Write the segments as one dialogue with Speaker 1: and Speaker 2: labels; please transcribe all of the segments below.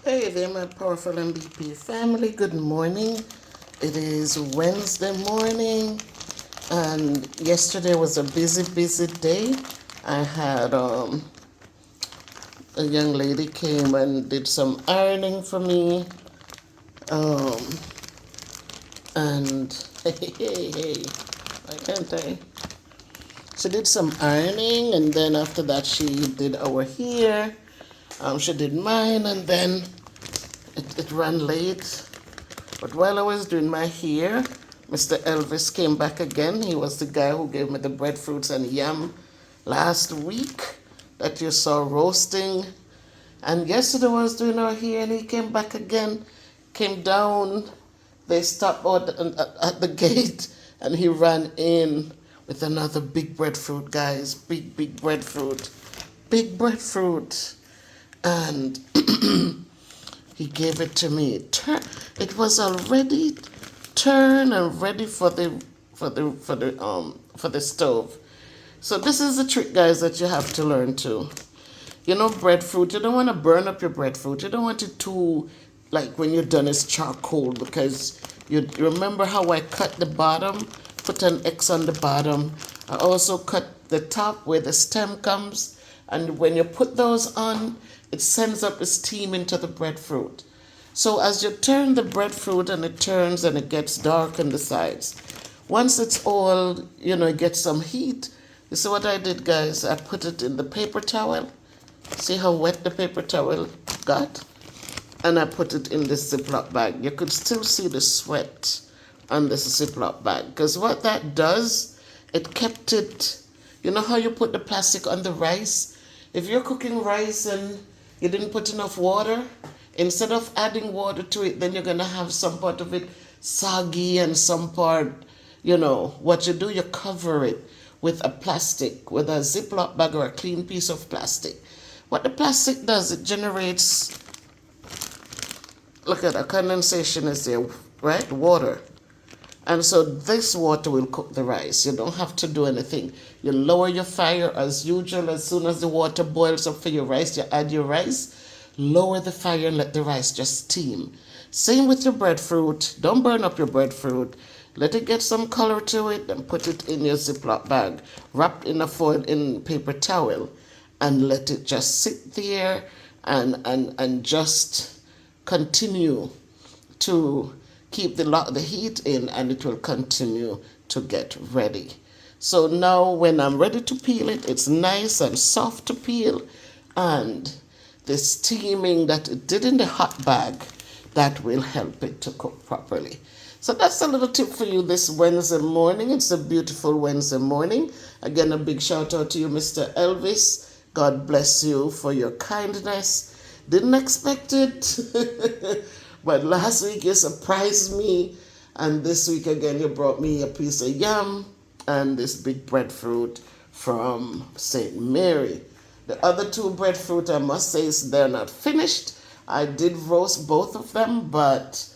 Speaker 1: Hey there, my powerful MBP family. Good morning. It is Wednesday morning, and yesterday was a busy day. I had a young lady came and did some ironing for me, um, and hey, why can't I? She did some ironing, and then after that, she did our hair. She did mine, and then it ran late. But while I was doing my hair, Mr. Elvis came back again. He was the guy who gave me the breadfruits and yam last week that you saw roasting. And yesterday I was doing our hair and he came back again, came down. They stopped at the gate and he ran in with another big breadfruit, guys. Big breadfruit. Big breadfruit. And he gave it to me. It was already turned and ready for the stove. So this is the trick, guys, that you have to learn too. You know, breadfruit. You don't want to burn up your breadfruit. You don't want it too, like when you're done, it's charcoal, because you remember how I cut the bottom, put an X on the bottom. I also cut the top where the stem comes, and when you put those on, it sends up the steam into the breadfruit. So as you turn the breadfruit and it turns and it gets dark on the sides, once it's all, it gets some heat. You see what I did, guys? I put it in the paper towel. See how wet the paper towel got? And I put it in this Ziploc bag. You could still see the sweat on this Ziploc bag. Because what that does, it kept it, you know how you put the plastic on the rice? If you're cooking rice and you didn't put enough water, instead of adding water to it, then you're going to have some part of it soggy and some part, what you do, you cover it with a plastic, with a Ziploc bag or a clean piece of plastic. What the plastic does, it generates, look at that, condensation is there, right? Water. And so this water will cook the rice. You don't have to do anything. You lower your fire as usual. As soon as the water boils up for your rice, you add your rice. Lower the fire and let the rice just steam. Same with your breadfruit. Don't burn up your breadfruit. Let it get some color to it, then put it in your Ziploc bag, wrapped in a foil in paper towel, and let it just sit there and just continue to keep the heat in, and it will continue to get ready. So now when I'm ready to peel it, it's nice and soft to peel, and the steaming that it did in the hot bag, that will help it to cook properly. So that's a little tip for you this Wednesday morning. It's a beautiful Wednesday morning. Again, a big shout out to you, Mr. Elvis. God bless you for your kindness. Didn't expect it. But last week you surprised me. And this week again you brought me a piece of yam and this big breadfruit from St. Mary. The other two breadfruit, I must say, they're not finished. I did roast both of them, but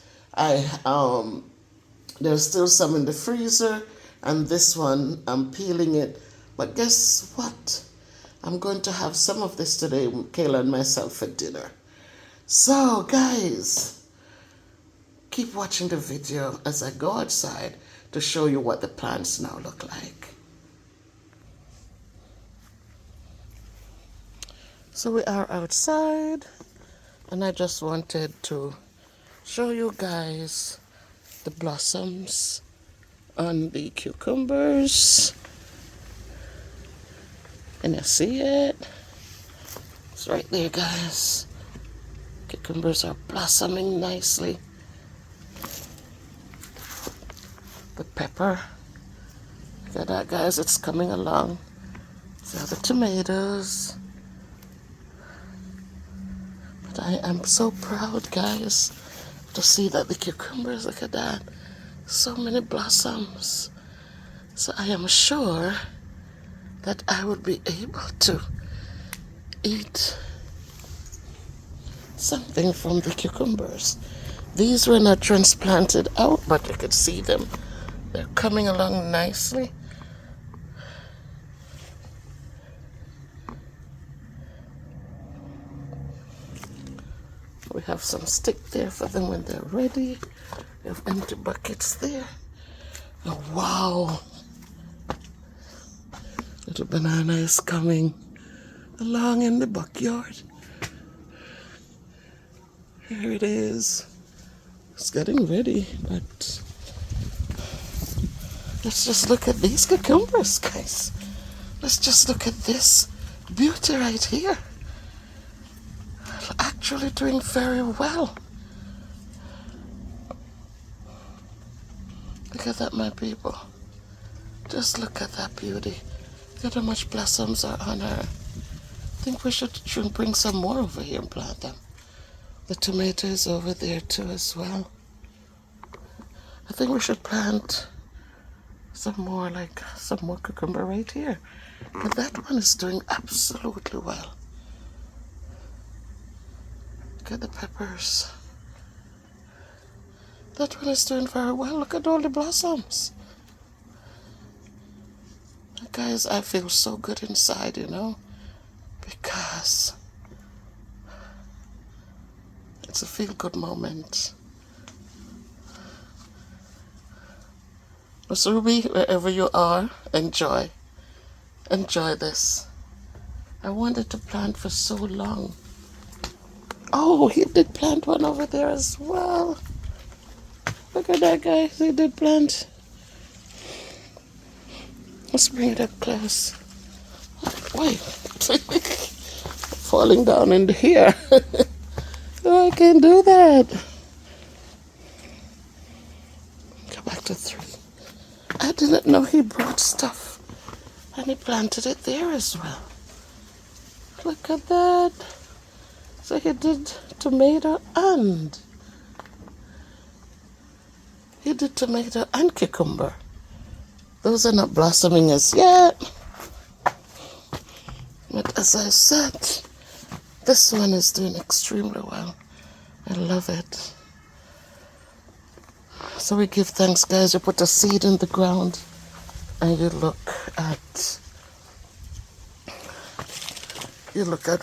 Speaker 1: there's still some in the freezer. And this one, I'm peeling it. But guess what? I'm going to have some of this today with Kayla and myself for dinner. So, guys, keep watching the video as I go outside to show you what the plants now look like. So we are outside, and I just wanted to show you guys the blossoms on the cucumbers. Can you see it? It's right there, guys. Cucumbers are blossoming nicely. The pepper. Look at that, guys. It's coming along. So the tomatoes. But I am so proud, guys, to see that the cucumbers, look at that. So many blossoms. So I am sure that I would be able to eat something from the cucumbers. These were not transplanted out, but you could see them. They're coming along nicely. We have some stick there for them when they're ready. We have empty buckets there. Oh, wow. Little banana is coming along in the backyard. Here it is. It's getting ready, but let's just look at these cucumbers, guys. Let's just look at this beauty right here. Actually doing very well. Look at that, my people. Just look at that beauty. Look at how much blossoms are on her. I think we should bring some more over here and plant them. The tomatoes over there too as well. I think we should plant some more cucumber right here. But that one is doing absolutely well. Look at the peppers. That one is doing very well. Look at all the blossoms. Guys, I feel so good inside, you know, because it's a feel-good moment. Miss Ruby, wherever you are, enjoy this. I wanted to plant for so long. Oh, he did plant one over there as well. Look at that, guys. He did plant. Let's bring it up close. Wait. Falling down in here. Oh, I can't do that. Go back to 3. I didn't know he brought stuff. And he planted it there as well. Look at that. So he did tomato and cucumber. Those are not blossoming as yet. But as I said, this one is doing extremely well. I love it. So we give thanks, guys. You put a seed in the ground and you look at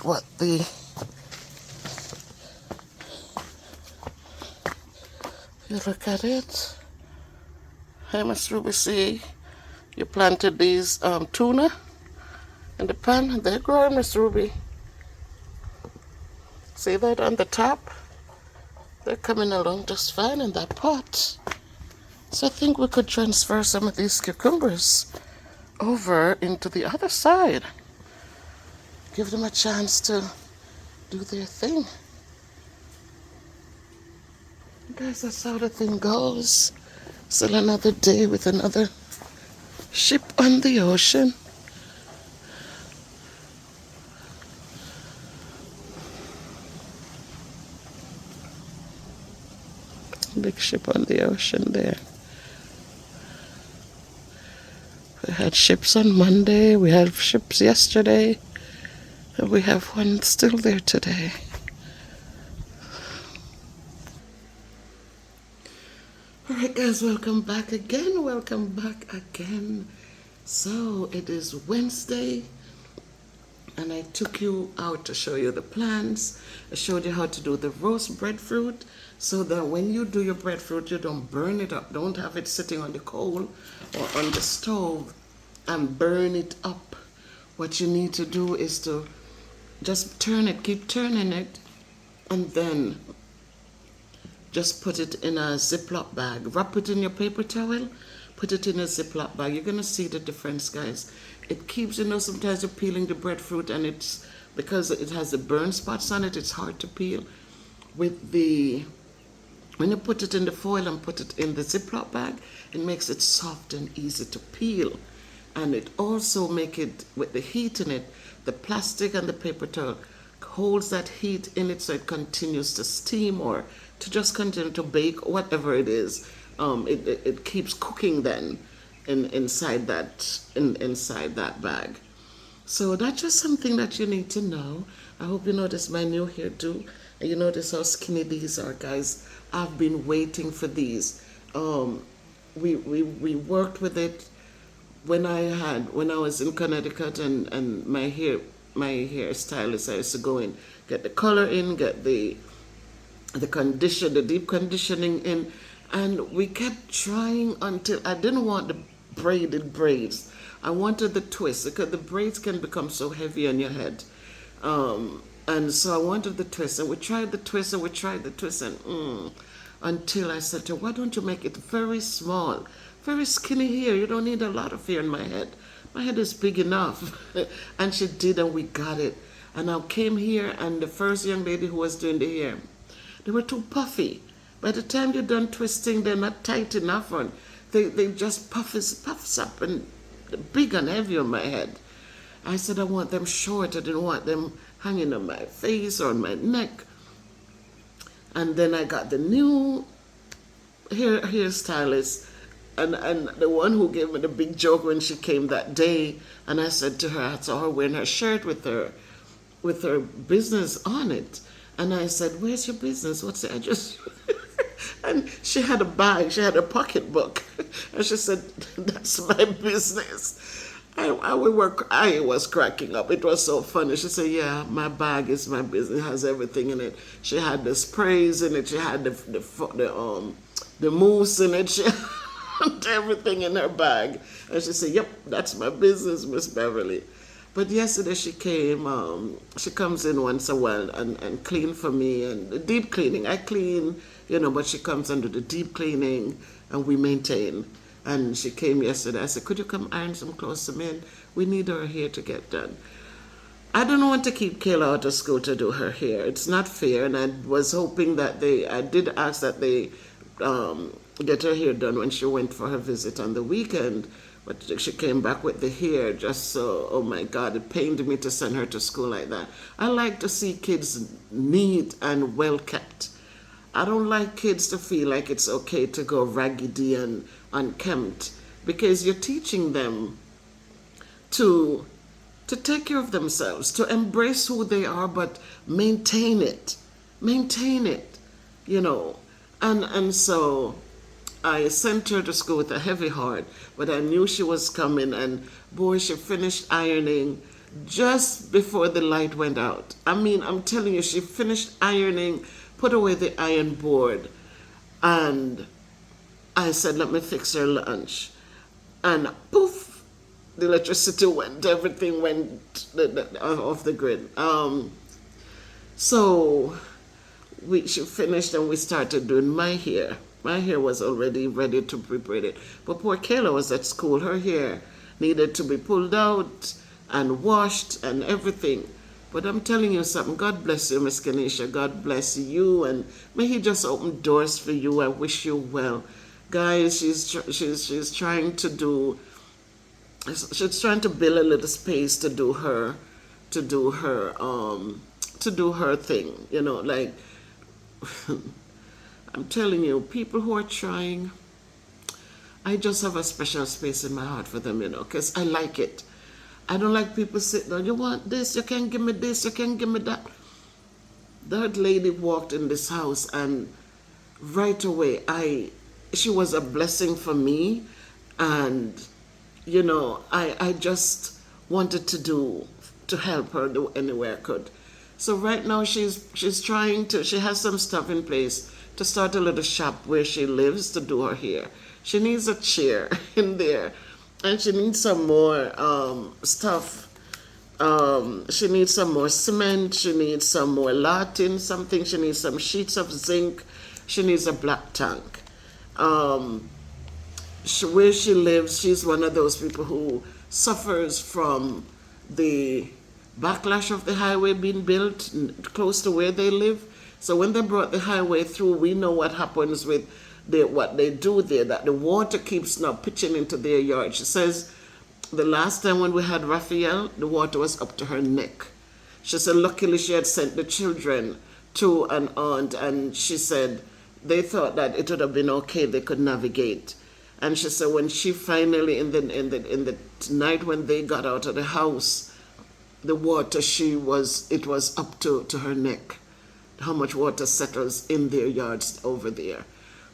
Speaker 1: what you look at it. Hey, Miss Ruby, see, you planted these tuna in the pan. They're growing, Miss Ruby. See that on the top? They're coming along just fine in that pot. So I think we could transfer some of these cucumbers over into the other side. Give them a chance to do their thing. Guys, that's how the thing goes. Still another day with another ship on the ocean. Big ship on the ocean there. We had ships on Monday, we had ships yesterday, and we have one still there today. Alright guys, welcome back again. So it is Wednesday, and I took you out to show you the plants. I showed you how to do the roast breadfruit, so that when you do your breadfruit, you don't burn it up. Don't have it sitting on the coal or on the stove and burn it up. What you need to do is to just turn it, keep turning it, and then just put it in a Ziploc bag. Wrap it in your paper towel, put it in a Ziploc bag. You're going to see the difference, guys. It keeps, sometimes you're peeling the breadfruit and it's, because it has the burn spots on it, it's hard to peel. When you put it in the foil and put it in the Ziploc bag, it makes it soft and easy to peel. And it also make it, with the heat in it, the plastic and the paper towel holds that heat in it, so it continues to steam or to just continue to bake, whatever it is. It keeps cooking then inside that bag. So that's just something that you need to know. I hope you notice my new hairdo, and you notice how skinny these are, guys. I've been waiting for these. We worked with it when I was in Connecticut, and my hair stylist, I used to go in, get the color in, get the the deep conditioning in, and we kept trying until I didn't want the braided braids. I wanted the twist because the braids can become so heavy on your head. And so I wanted the twist, and we tried the twist, and we tried the twist, and until I said to her, why don't you make it very small, very skinny hair? You don't need a lot of hair in my head. My head is big enough. And she did, and we got it. And I came here, and the first young lady who was doing the hair, they were too puffy. By the time you're done twisting, they're not tight enough, and they just puffs up and big and heavy on my head. I said I want them short. I didn't want them hanging on my face or on my neck. And then I got the new hairstylist, and the one who gave me the big joke when she came that day. And I said to her, I saw her wearing her shirt with her business on it. And I said, where's your business? What's it? I just... And she had a bag, she had a pocketbook. And she said, that's my business. I was cracking up. It was so funny. She said, yeah, my bag is my business. It has everything in it. She had the sprays in it. She had the mousse in it. She had everything in her bag. And she said, yep, that's my business, Miss Beverly. But yesterday she came, she comes in once a while and clean for me, and deep cleaning. I clean, but she comes and do the deep cleaning, and we maintain. And she came yesterday. I said, could you come iron some clothes to me? We need her hair to get done. I don't want to keep Kayla out of school to do her hair. It's not fair, and I was hoping that I did ask that they get her hair done when she went for her visit on the weekend. But she came back with the hair just so, oh my God, it pained me to send her to school like that. I like to see kids neat and well kept. I don't like kids to feel like it's okay to go raggedy and unkempt, because you're teaching them to take care of themselves, to embrace who they are, but maintain it. Maintain it, And so I sent her to school with a heavy heart, but I knew she was coming, and boy, she finished ironing just before the light went out. I mean, I'm telling you, she finished ironing, put away the iron board, and I said, let me fix her lunch. And poof, the electricity went, everything went off the grid. So she finished, and we started doing my hair. My hair was already ready to be braided. But poor Kayla was at school. Her hair needed to be pulled out and washed and everything. But I'm telling you something. God bless you, Miss Kenesha. God bless you. And may He just open doors for you. I wish you well. Guys, she's trying to do... She's trying to build a little space to do her thing. Like... I'm telling you, people who are trying, I just have a special space in my heart for them, because I like it. I don't like people sitting down, you want this, you can't give me this, you can't give me that. That lady walked in this house, and right away, she was a blessing for me, and, I just wanted to help her any way I could. So right now, she's trying to, she has some stuff in place to start a little shop where she lives to do her hair. She needs a chair in there, and she needs some more stuff. She needs some more cement. She needs some more Latin something. She needs some sheets of zinc. She needs a black tank. Where she lives, she's one of those people who suffers from the backlash of the highway being built close to where they live. So when they brought the highway through, we know what happens with what they do there, that the water keeps now pitching into their yard. She says the last time when we had Raphael, the water was up to her neck. She said luckily she had sent the children to an aunt, and she said they thought that it would have been okay, they could navigate. And she said when she finally, in the night when they got out of the house, the water, it was up to her neck. How much water settles in their yards over there.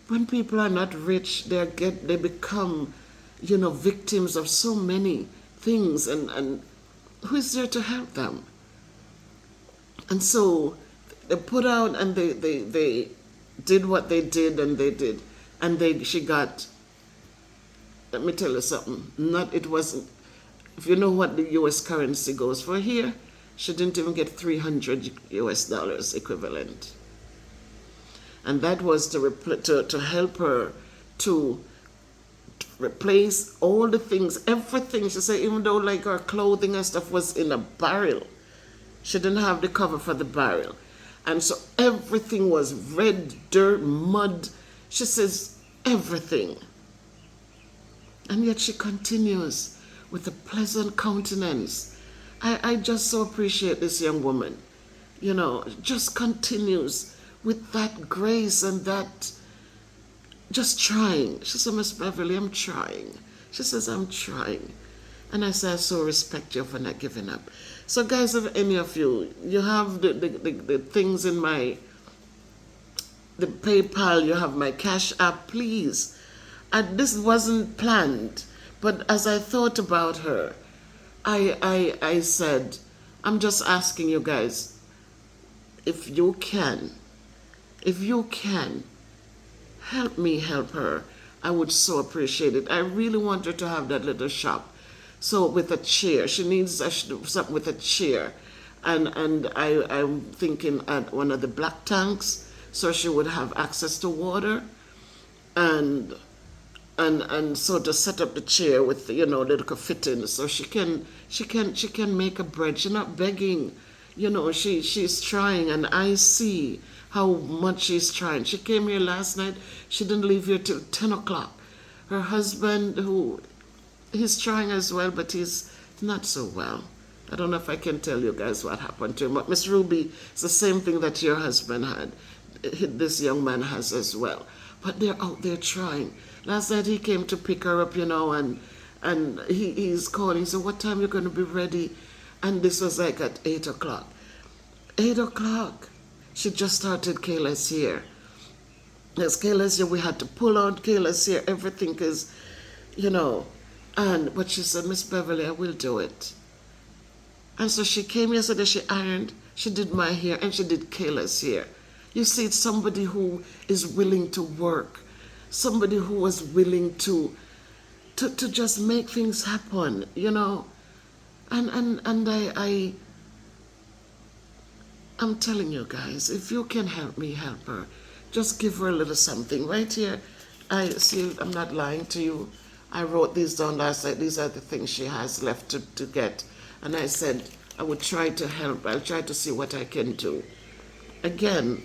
Speaker 1: When people are not rich, they become, victims of so many things, and who is there to help them? And so They put out and they did what they did and they did. And she got, let me tell you something, it wasn't, if you know what the US currency goes for here, she didn't even get 300 US dollars equivalent. And that was to help her to replace all the things, everything. She said, even though like her clothing and stuff was in a barrel, she didn't have the cover for the barrel. And so everything was red, dirt, mud. She says, everything. And yet she continues with a pleasant countenance. I just so appreciate this young woman. You know, just continues with that grace and that just trying. She said, Miss Beverly, I'm trying. She says, I'm trying. And I say, I so respect you for not giving up. So guys, if any of you have the things in the PayPal, you have my CashApp, please. This wasn't planned, but as I thought about her, I said, I'm just asking you guys, if you can, help me help her. I would so appreciate it. I really want her to have that little shop. So with a chair, she needs something with a chair. And I'm thinking at one of the black tanks, so she would have access to water. And so to set up the chair with, you know, little fitting, so she can make a bread. She's not begging, you know, she's trying, and I see how much she's trying. She came here last night. She didn't leave here till 10 o'clock. Her husband, he's trying as well, but he's not so well. I don't know if I can tell you guys what happened to him. But Miss Ruby, it's the same thing that your husband had. This young man has as well. But they're out there trying. Last night he came to pick her up, you know, and he's calling. He said, what time are you going to be ready? And this was like at 8 o'clock. 8 o'clock. She just started Kayla's hair. Yes, Kayla's hair, we had to pull out Kayla's hair, everything, because, you know, but she said, Miss Beverly, I will do it. And so she came yesterday, she ironed, she did my hair, and she did Kayla's hair. You see, it's somebody who is willing to work, somebody who was willing to just make things happen, you know. And I'm telling you guys, if you can help me help her, just give her a little something. Right here, I see, I'm not lying to you. I wrote these down last night. These are the things she has left to get. And I said I would try to help. I'll try to see what I can do. Again,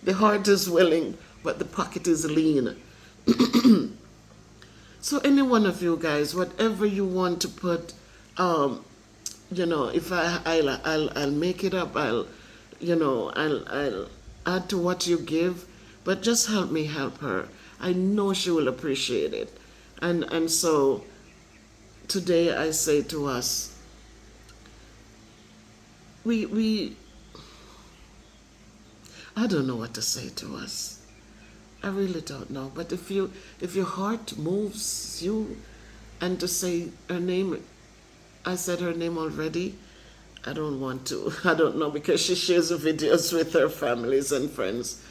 Speaker 1: the heart is willing, but the pocket is lean. So any one of you guys, whatever you want to put, you know, if I'll make it up. I'll add to what you give, but just help me help her. I know she will appreciate it. And so today I say to us, we I don't know what to say to us. I really don't know. But if your heart moves you, and to say her name, I said her name already. I don't want to. I don't know, because she shares the videos with her families and friends.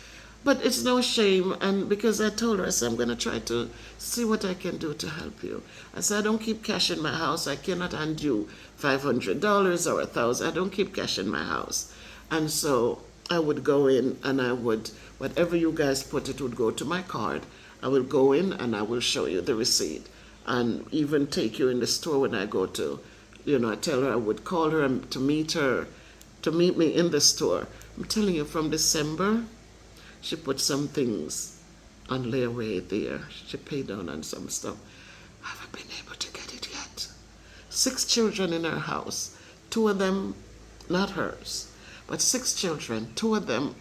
Speaker 1: But it's no shame, and because I told her, I said, I'm going to try to see what I can do to help you. I said, I don't keep cash in my house. I cannot hand you $500 or $1,000. I don't keep cash in my house. And so I would go in and I would, whatever you guys put, it would go to my card. I will go in and I will show you the receipt, and even take you in the store when I go to, you know, I tell her I would call her to meet me in the store. I'm telling you, from December, she put some things on layaway there. She paid down on some stuff. I haven't been able to get it yet. 6 children in her house. 2 of them, not hers, but 6 children. 2 of them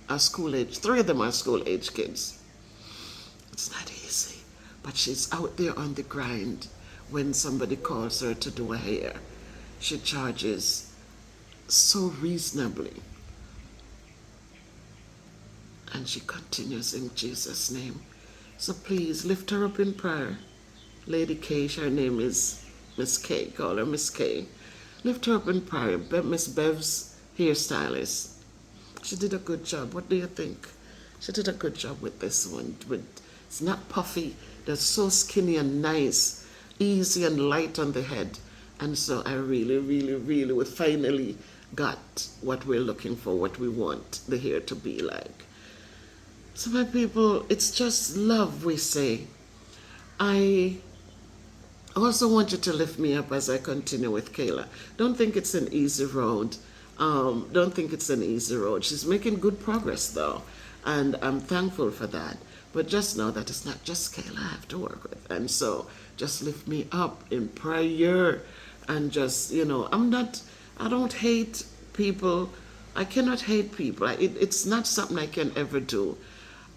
Speaker 1: are school age. 3 of them are school age kids. It's not easy, but she's out there on the grind. When somebody calls her to do her hair, she charges so reasonably. And she continues in Jesus' name. So please lift her up in prayer. Lady K, her name is Miss K. Call her Miss K. Lift her up in prayer. Miss Bev's hairstylist. she did a good job. What do you think? She did a good job with this one. It's not puffy. They're so skinny and nice, easy and light on the head. And so I really, really, really, we finally got what we're looking for, what we want the hair to be like. So my people, it's just love, we say. I also want you to lift me up as I continue with Kayla. Don't think it's an easy road. Don't think it's an easy road. She's making good progress though, and I'm thankful for that. But just know that it's not just Kayla I have to work with. And so just lift me up in prayer and just, I don't hate people. I cannot hate people. It's not something I can ever do.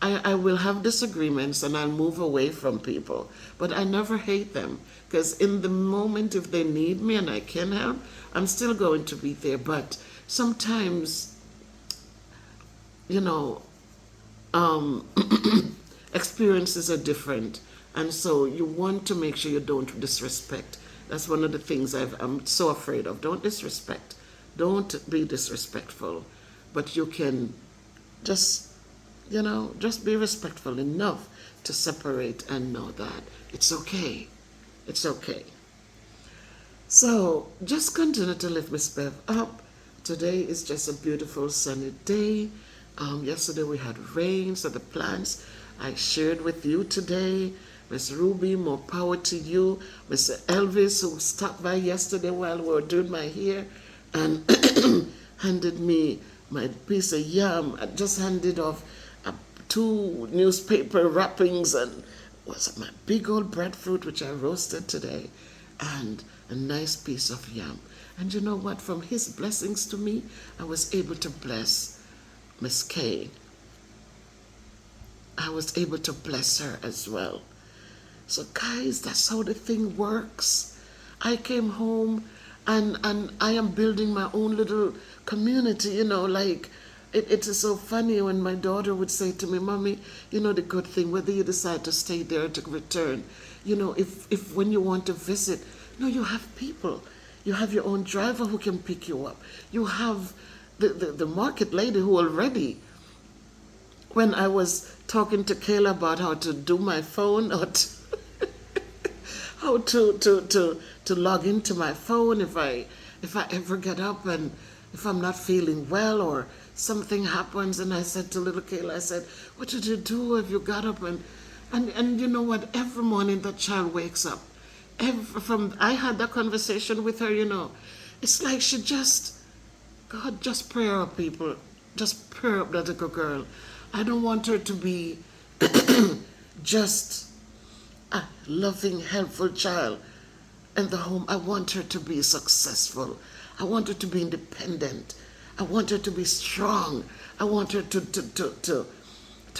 Speaker 1: I will have disagreements and I'll move away from people, but I never hate them because in the moment, if they need me and I can help, I'm still going to be there. But sometimes, experiences are different, and so you want to make sure you don't disrespect. That's one of the things I'm so afraid of. Don't disrespect. Don't be disrespectful, but you can just just be respectful enough to separate and know that it's okay. It's okay. So just continue to lift Miss Bev up. Today is just a beautiful sunny day. Yesterday we had rain, so the plants I shared with you today. Miss Ruby, more power to you. Mr. Elvis, who stopped by yesterday while we were doing my hair and handed me my piece of yam. I just handed off 2 newspaper wrappings and was my big old breadfruit, which I roasted today, and a nice piece of yam. And you know what? From his blessings to me, I was able to bless Miss Kay. I was able to bless her as well. So guys, that's how the thing works. I came home and I am building my own little community, it is so funny when my daughter would say to me, Mommy, the good thing, whether you decide to stay there or to return, if when you want to visit, you have people. You have your own driver who can pick you up. You have the market lady who already, when I was talking to Kayla about how to do my phone or how to log into my phone if I ever get up and if I'm not feeling well or something happens, and I said to little Kayla, I said, what did you do if you got up and you know what, every morning that child wakes up, I had that conversation with her, it's like she God, just pray up, people, just pray up that little girl. I don't want her to be just a loving, helpful child in the home. I want her to be successful. I want her to be independent. I want her to be strong. I want her to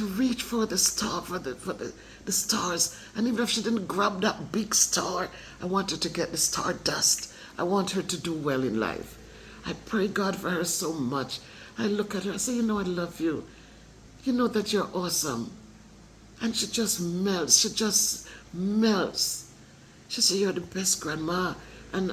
Speaker 1: reach for the star, for the stars. And even if she didn't grab that big star, I want her to get the star dust. I want her to do well in life. I pray God for her so much. I look at her, I say, I love you. You know that you're awesome. And she just melts. She just melts. She said, you're the best grandma. And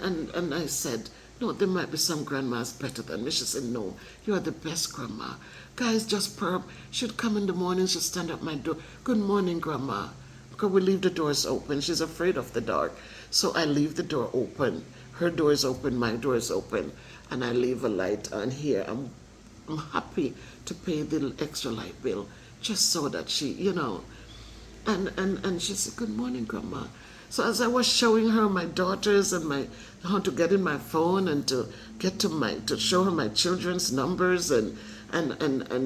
Speaker 1: I said, no, there might be some grandmas better than me. She said, no, you are the best grandma. Guys, just perp. She'd come in the morning, she'd stand at my door. Good morning, grandma. Because we leave the doors open. She's afraid of the dark. So I leave the door open. Her door is open, my door is open. And I leave a light on here. I'm happy to pay the extra light bill just so that she, and she said, good morning, grandma. So as I was showing her my daughters and how to get in my phone and to get to show her my children's numbers and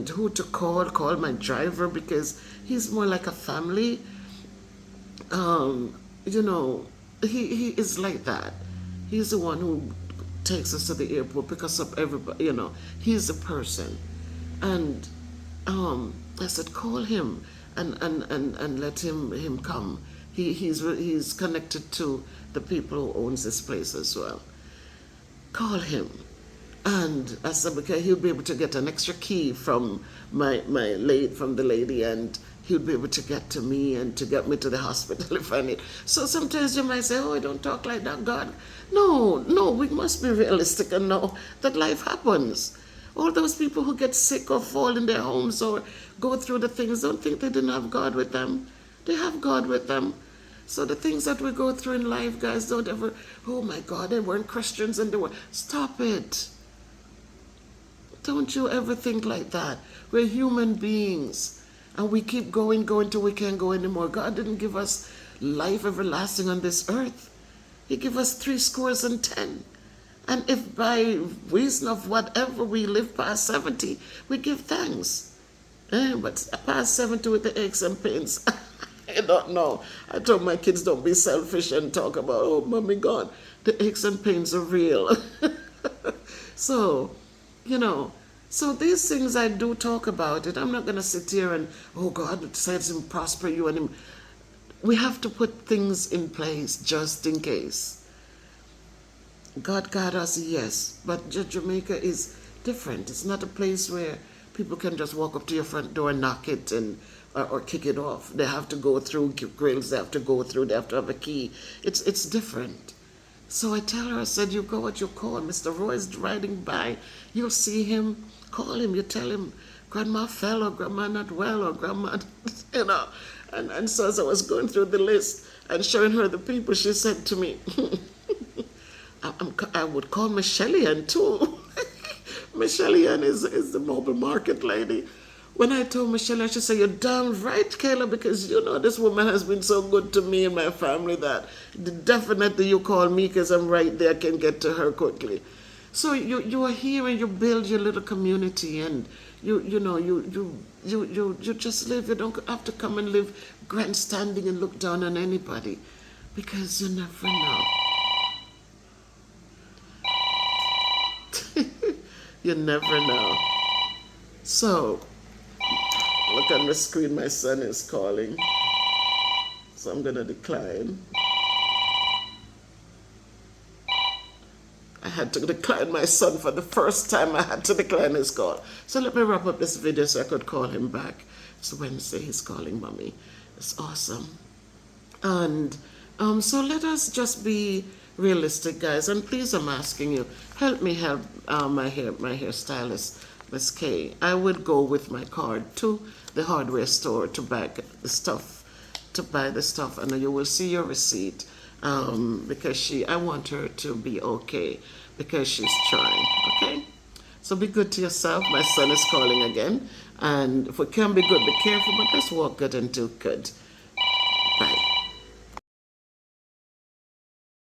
Speaker 1: who to call my driver because he's more like a family. He is like that. He's the one who takes us to the airport, picks us up everybody, he's a person. And I said, call him and let him come. He's connected to the people who owns this place as well. Call him. And I said, because he'll be able to get an extra key from from the lady, and he'll be able to get to me and to get me to the hospital if I need. So sometimes you might say, oh, I don't talk like that, God. No, we must be realistic and know that life happens. All those people who get sick or fall in their homes or go through the things, don't think they didn't have God with them. They have God with them. So the things that we go through in life, guys, don't ever, oh my God, they weren't Christians and they were. Stop it. Don't you ever think like that. We're human beings. And we keep going till we can't go anymore. God didn't give us life everlasting on this earth. He gave us 70. And if by reason of whatever we live past 70, we give thanks. But past 70 with the aches and pains, I don't know. I told my kids, don't be selfish and talk about, oh, mommy, God, the aches and pains are real. So, so these things I do talk about it. I'm not going to sit here and, oh, God says him prosper you and him. We have to put things in place just in case. God got us, yes, but Jamaica is different. It's not a place where people can just walk up to your front door and knock it and or kick it off. They have to go through grills. They have to go through. They have to have a key. It's different. So I tell her, I said, you go what you call. Mr. Roy is riding by. You'll see him. Call him. You tell him, Grandma fell or Grandma not well or Grandma, And so as I was going through the list and showing her the people, she said to me, I would call Michelle too. Michelle is the mobile market lady. When I told Michelle, she said, you're damn right, Kayla, because this woman has been so good to me and my family that definitely you call me because I'm right there, can get to her quickly. So you are here and you build your little community and you just live. You don't have to come and live grandstanding and look down on anybody because you never know. You never know. So, look on the screen, my son is calling. So I'm going to decline. I had to decline my son for the first time. I had to decline his call. So let me wrap up this video so I could call him back. It's Wednesday, he's calling Mommy. It's awesome. And so let us just be realistic, guys. And please, I'm asking you, help me help my hairstylist, Miss K. I would go with my card to the hardware store to buy the stuff, and you will see your receipt. Because I want her to be okay because she's trying, okay? So be good to yourself. My son is calling again. And if we can be good, be careful, but let's walk good and do good. Bye.